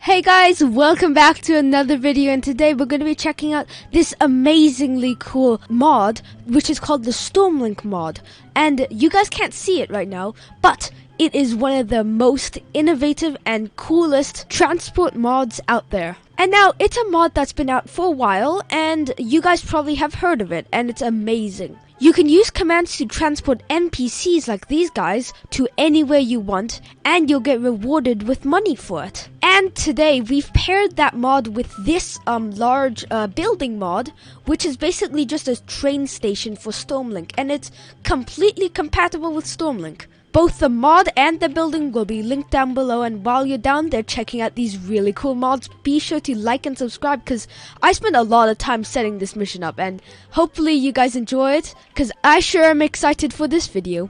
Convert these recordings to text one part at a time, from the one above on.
Hey guys, welcome back to another video, and today we're going to be checking out this amazingly cool mod which is called the Stormlink mod. And you guys can't see it right now, but it is one of the most innovative and coolest transport mods out there. And now it's a mod that's been out for a while, and you guys probably have heard of it, and it's amazing. You can use commands to transport NPCs like these guys to anywhere you want, and you'll get rewarded with money for it. And today we've paired that mod with this large building mod, which is basically just a train station for Stormlink, and it's completely compatible with Stormlink. Both the mod and the building will be linked down below, and while you're down there checking out these really cool mods, be sure to like and subscribe because I spent a lot of time setting this mission up, and hopefully you guys enjoy it because I sure am excited for this video.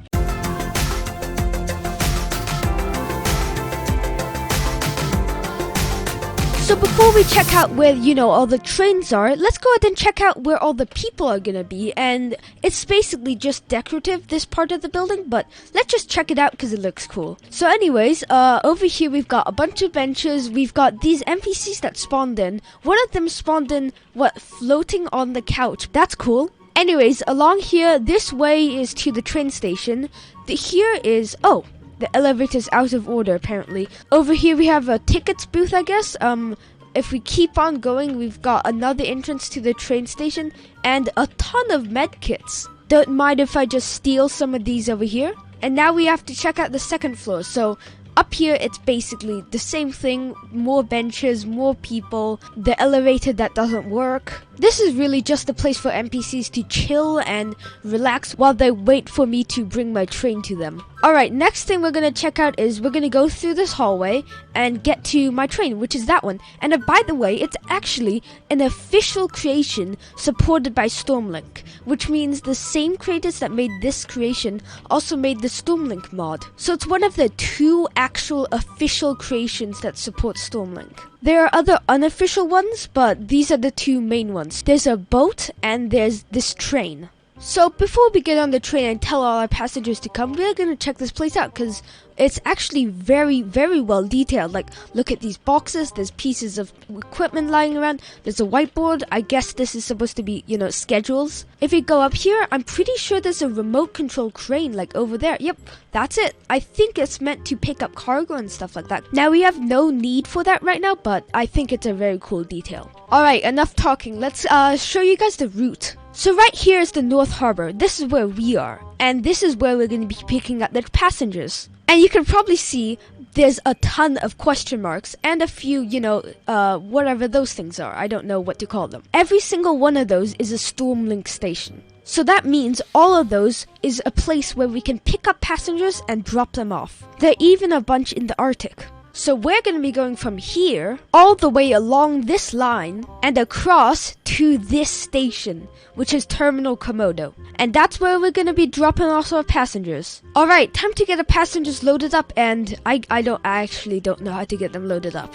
So before we check out where, all the trains are, let's go ahead and check out where all the people are gonna be. And it's basically just decorative, this part of the building, but let's just check it out because it looks cool. So anyways, over here we've got a bunch of benches. We've got these NPCs that spawned in. One of them spawned in, floating on the couch. That's cool. Anyways, along here, this way is to the train station. Here is, the elevator's out of order, apparently. Over here we have a tickets booth, I guess. If we keep on going, we've got another entrance to the train station and a ton of med kits. Don't mind if I just steal some of these over here. And now we have to check out the second floor. So up here, it's basically the same thing. More benches, more people, the elevator that doesn't work. This is really just a place for NPCs to chill and relax while they wait for me to bring my train to them. Alright, next thing we're going to check out is we're going to go through this hallway and get to my train, which is that one. And by the way, it's actually an official creation supported by Stormlink, which means the same creators that made this creation also made the Stormlink mod. So it's one of the two actual official creations that support Stormlink. There are other unofficial ones, but these are the two main ones. There's a boat and there's this train. So before we get on the train and tell all our passengers to come, we're going to check this place out because it's actually very, very well detailed. Like, look at these boxes. There's pieces of equipment lying around. There's a whiteboard. I guess this is supposed to be, schedules. If you go up here, I'm pretty sure there's a remote control crane like over there. Yep, that's it. I think it's meant to pick up cargo and stuff like that. Now, we have no need for that right now, but I think it's a very cool detail. Alright, enough talking. Let's show you guys the route. So right here is the North Harbour. This is where we are. And this is where we're going to be picking up the passengers. And you can probably see there's a ton of question marks and a few, whatever those things are. I don't know what to call them. Every single one of those is a Stormlink station. So that means all of those is a place where we can pick up passengers and drop them off. There are even a bunch in the Arctic. So we're going to be going from here all the way along this line and across to this station, which is Terminal Komodo. And that's where we're going to be dropping off our passengers. Alright, time to get the passengers loaded up, and I actually don't know how to get them loaded up.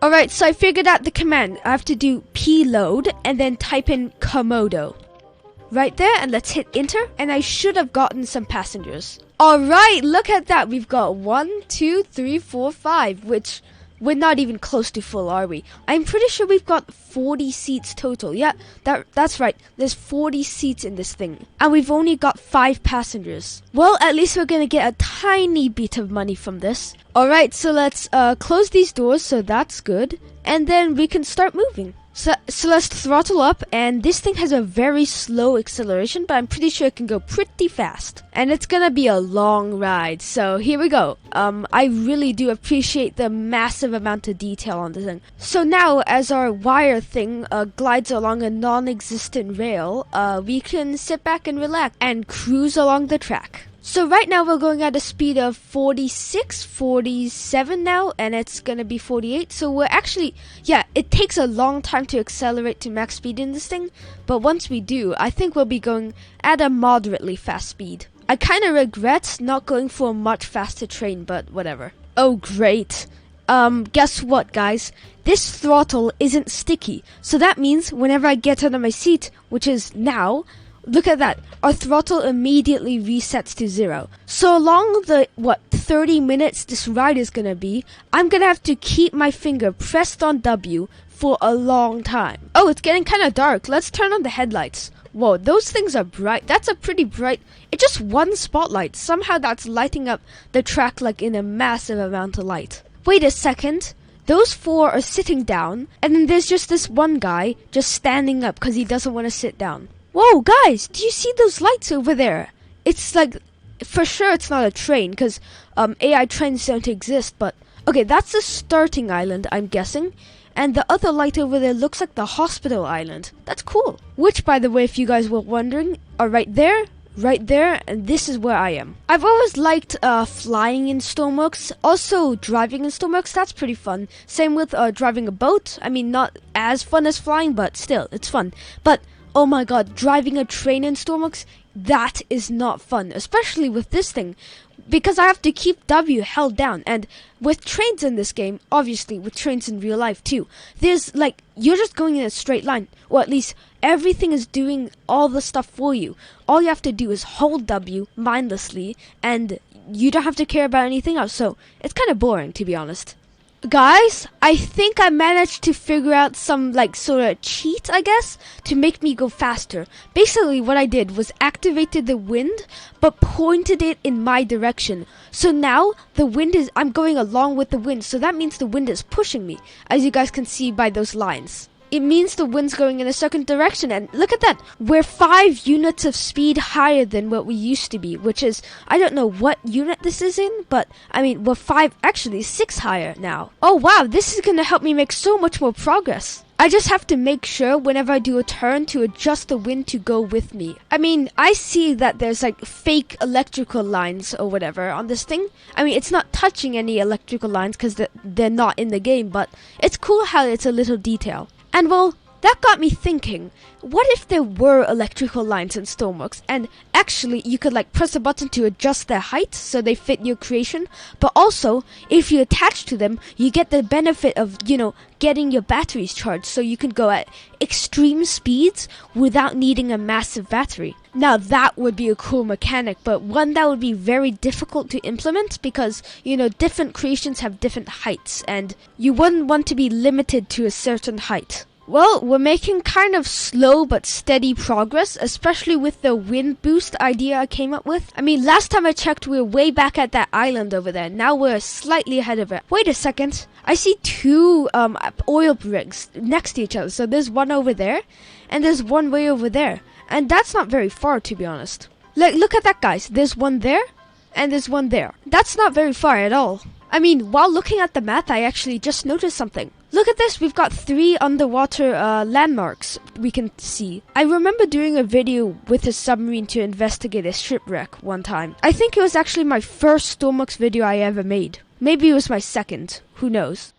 Alright, so I figured out the command. I have to do pload and then type in Komodo. Right there, and let's hit enter, and I should have gotten some passengers. Alright, look at that. We've got 1, 2, 3, 4, 5, which we're not even close to full, are we? I'm pretty sure we've got 40 seats total. Yeah, that's right. There's 40 seats in this thing. And we've only got 5 passengers. Well, at least we're going to get a tiny bit of money from this. Alright, so let's close these doors, so that's good. And then we can start moving. So let's throttle up, and this thing has a very slow acceleration, but I'm pretty sure it can go pretty fast. And it's gonna be a long ride, so here we go. I really do appreciate the massive amount of detail on this thing. So now, as our wire thing glides along a non-existent rail, we can sit back and relax and cruise along the track. So right now we're going at a speed of 46, 47 now, and it's going to be 48. So we're actually, it takes a long time to accelerate to max speed in this thing. But once we do, I think we'll be going at a moderately fast speed. I kind of regret not going for a much faster train, but whatever. Oh, great. Guess what, guys? This throttle isn't sticky. So that means whenever I get out of my seat, which is now, look at that. Our throttle immediately resets to 0. So along the, 30 minutes this ride is gonna be, I'm gonna have to keep my finger pressed on W for a long time. Oh, it's getting kind of dark. Let's turn on the headlights. Whoa, those things are bright. That's a pretty bright... It's just one spotlight. Somehow that's lighting up the track like in a massive amount of light. Wait a second. Those 4 are sitting down, and then there's just this one guy just standing up because he doesn't want to sit down. Whoa, guys, do you see those lights over there? It's like, for sure it's not a train, because AI trains don't exist, but... Okay, that's the starting island, I'm guessing. And the other light over there looks like the hospital island. That's cool. Which, by the way, if you guys were wondering, are right there, and this is where I am. I've always liked flying in Stormworks. Also, driving in Stormworks, that's pretty fun. Same with driving a boat. I mean, not as fun as flying, but still, it's fun. But, oh my god, driving a train in Stormworks, that is not fun. Especially with this thing. Because I have to keep W held down, and with trains in this game, obviously with trains in real life too, there's like, you're just going in a straight line, or at least everything is doing all the stuff for you. All you have to do is hold W mindlessly, and you don't have to care about anything else, so it's kind of boring, to be honest. Guys, I think I managed to figure out some like sort of cheat, I guess, to make me go faster. Basically what I did was activated the wind but pointed it in my direction. So now the wind is, I'm going along with the wind, so that means the wind is pushing me, as you guys can see by those lines. It means the wind's going in a certain direction, and look at that, we're 5 units of speed higher than what we used to be, which is, I don't know what unit this is in, but I mean, we're 6 higher now. Oh wow, this is gonna help me make so much more progress. I just have to make sure whenever I do a turn to adjust the wind to go with me. I mean, I see that there's like fake electrical lines or whatever on this thing. I mean, it's not touching any electrical lines because they're not in the game, but it's cool how it's a little detail. And well, that got me thinking, what if there were electrical lines in Stormworks, and actually you could like press a button to adjust their height so they fit your creation, but also, if you attach to them, you get the benefit of, you know, getting your batteries charged so you can go at extreme speeds without needing a massive battery. Now that would be a cool mechanic, but one that would be very difficult to implement because, you know, different creations have different heights, and you wouldn't want to be limited to a certain height. Well, we're making kind of slow but steady progress, especially with the wind boost idea I came up with. I mean, last time I checked, we were way back at that island over there. Now we're slightly ahead of it. Wait a second. I see 2 oil rigs next to each other. So there's one over there, and there's one way over there. And that's not very far, to be honest. Look at that, guys. There's one there, and there's one there. That's not very far at all. I mean, while looking at the map, I actually just noticed something. Look at this, we've got 3 underwater landmarks we can see. I remember doing a video with a submarine to investigate a shipwreck one time. I think it was actually my first Stormworks video I ever made. Maybe it was my second, who knows.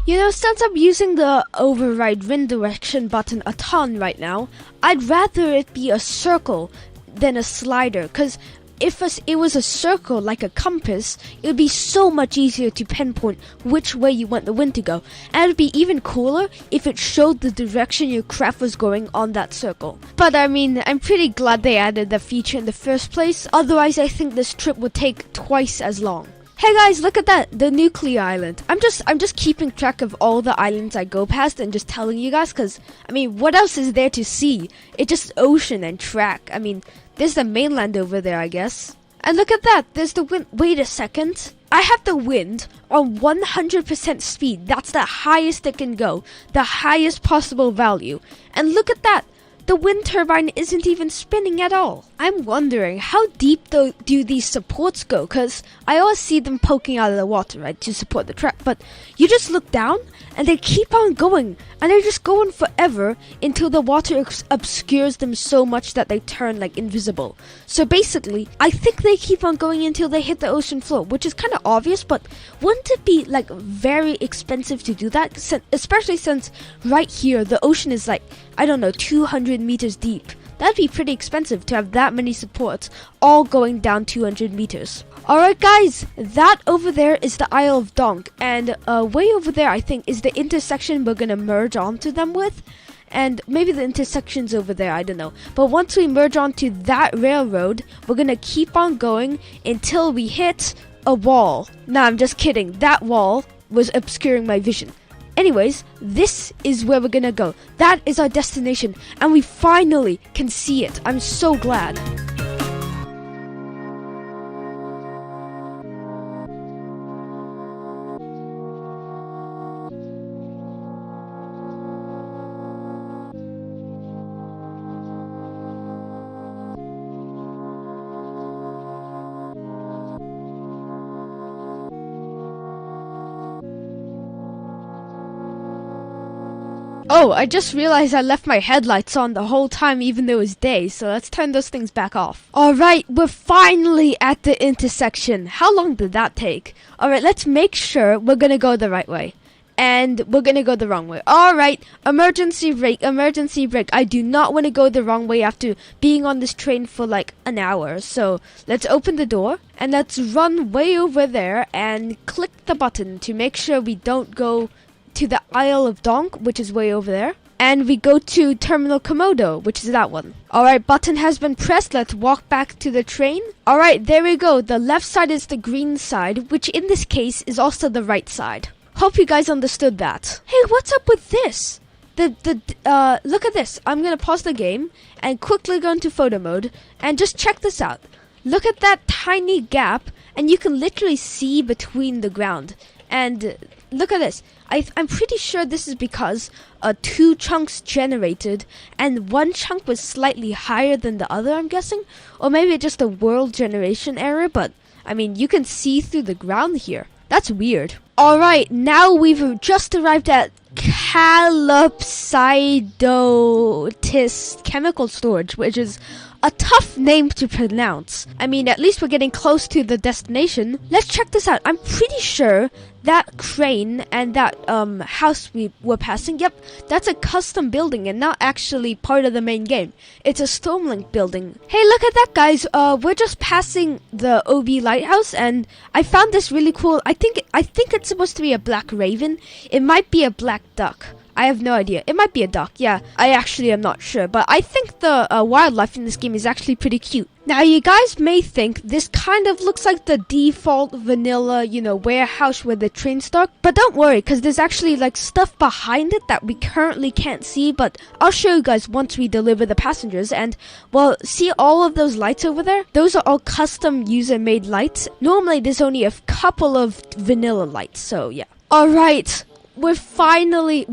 You know, since I'm using the override wind direction button a ton right now, I'd rather it be a circle than a slider, because if it was a circle like a compass, it would be so much easier to pinpoint which way you want the wind to go. And it would be even cooler if it showed the direction your craft was going on that circle. But I mean, I'm pretty glad they added that feature in the first place, otherwise I think this trip would take twice as long. Hey guys, look at that, the nuclear island. I'm just keeping track of all the islands I go past and just telling you guys, because, I mean, what else is there to see? It's just ocean and track. I mean, there's the mainland over there, I guess. And look at that, there's the wind. Wait a second. I have the wind on 100% speed. That's the highest it can go, the highest possible value. And look at that. The wind turbine isn't even spinning at all. I'm wondering, how deep do these supports go? Because I always see them poking out of the water, right, to support the track. But you just look down, and they keep on going. And they're just going forever until the water obscures them so much that they turn, like, invisible. So basically, I think they keep on going until they hit the ocean floor, which is kind of obvious. But wouldn't it be, like, very expensive to do that? Especially since right here, the ocean is, like, I don't know, 200 meters deep. That'd be pretty expensive to have that many supports all going down 200 meters. Alright guys, that over there is the Isle of Donk, and way over there I think is the intersection we're gonna merge onto them with. And maybe the intersection's over there, I don't know. But once we merge onto that railroad, we're gonna keep on going until we hit a wall. Nah, I'm just kidding. That wall was obscuring my vision. Anyways, this is where we're gonna go. That is our destination, and we finally can see it. I'm so glad. Oh, I just realized I left my headlights on the whole time even though it was day, so let's turn those things back off. Alright, we're finally at the intersection. How long did that take? Alright, let's make sure we're gonna go the right way. And we're gonna go the wrong way. Alright, emergency brake, emergency brake. I do not want to go the wrong way after being on this train for like an hour. So let's open the door and let's run way over there and click the button to make sure we don't go to the Isle of Donk, which is way over there, and we go to Terminal Komodo, which is that one. Alright, button has been pressed. Let's walk back to the train. Alright, there we go. The left side is the green side, which in this case is also the right side. Hope you guys understood that. Hey, what's up with this? Look at this. I'm gonna pause the game and quickly go into photo mode and just check this out. Look at that tiny gap, and you can literally see between the ground. And look at this. I'm pretty sure this is because two chunks generated and one chunk was slightly higher than the other, I'm guessing. Or maybe just a world generation error, but I mean, you can see through the ground here. That's weird. Alright, now we've just arrived at Calopsidotis Chemical Storage, which is a tough name to pronounce. I mean, at least we're getting close to the destination. Let's check this out. I'm pretty sure that crane and that house we were passing, yep, that's a custom building and not actually part of the main game. It's a Stormlink building. Hey, look at that, guys. We're just passing the OB lighthouse, and I found this really cool. I think it's supposed to be a black raven. It might be a black duck. I have no idea. It might be a duck, yeah. I actually am not sure, but I think the wildlife in this game is actually pretty cute. Now, you guys may think this kind of looks like the default vanilla, warehouse where the trains start, but don't worry, because there's actually like stuff behind it that we currently can't see, but I'll show you guys once we deliver the passengers. And, well, see all of those lights over there? Those are all custom user-made lights. Normally, there's only a couple of vanilla lights, so yeah. Alright. We finally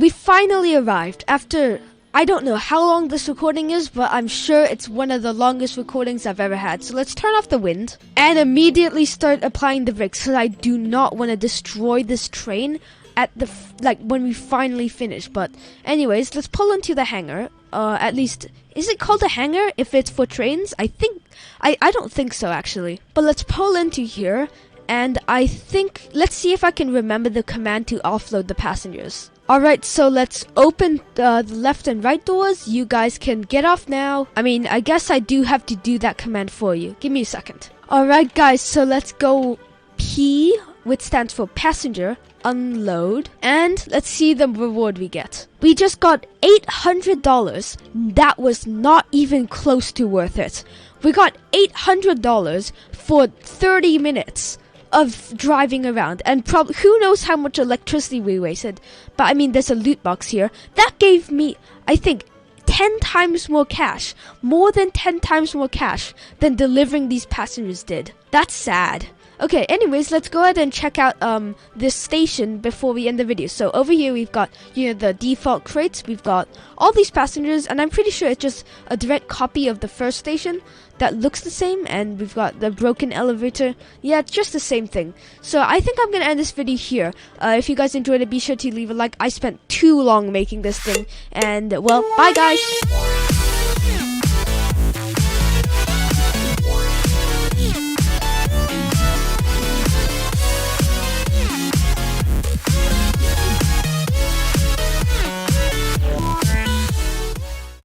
arrived after, I don't know how long this recording is, but I'm sure it's one of the longest recordings I've ever had. So let's turn off the wind and immediately start applying the brakes, because I do not want to destroy this train at the when we finally finish. But anyways, let's pull into the hangar. At least, is it called a hangar if it's for trains? I don't think so actually. But let's pull into here. And I think, let's see if I can remember the command to offload the passengers. Alright, so let's open the left and right doors. You guys can get off now. I mean, I guess I do have to do that command for you. Give me a second. Alright guys, so let's go P, which stands for passenger, unload. And let's see the reward we get. We just got $800. That was not even close to worth it. We got $800 for 30 minutes. Of driving around, and probably who knows how much electricity we wasted. But I mean, there's a loot box here that gave me, I think, 10 times more cash, more than 10 times more cash than delivering these passengers did. That's sad. Okay, anyways, let's go ahead and check out this station before we end the video. So over here we've got, the default crates, we've got all these passengers, and I'm pretty sure it's just a direct copy of the first station that looks the same, and we've got the broken elevator. Yeah, it's just the same thing. So I think I'm gonna end this video here. If you guys enjoyed it, be sure to leave a like. I spent too long making this thing, and well, bye guys!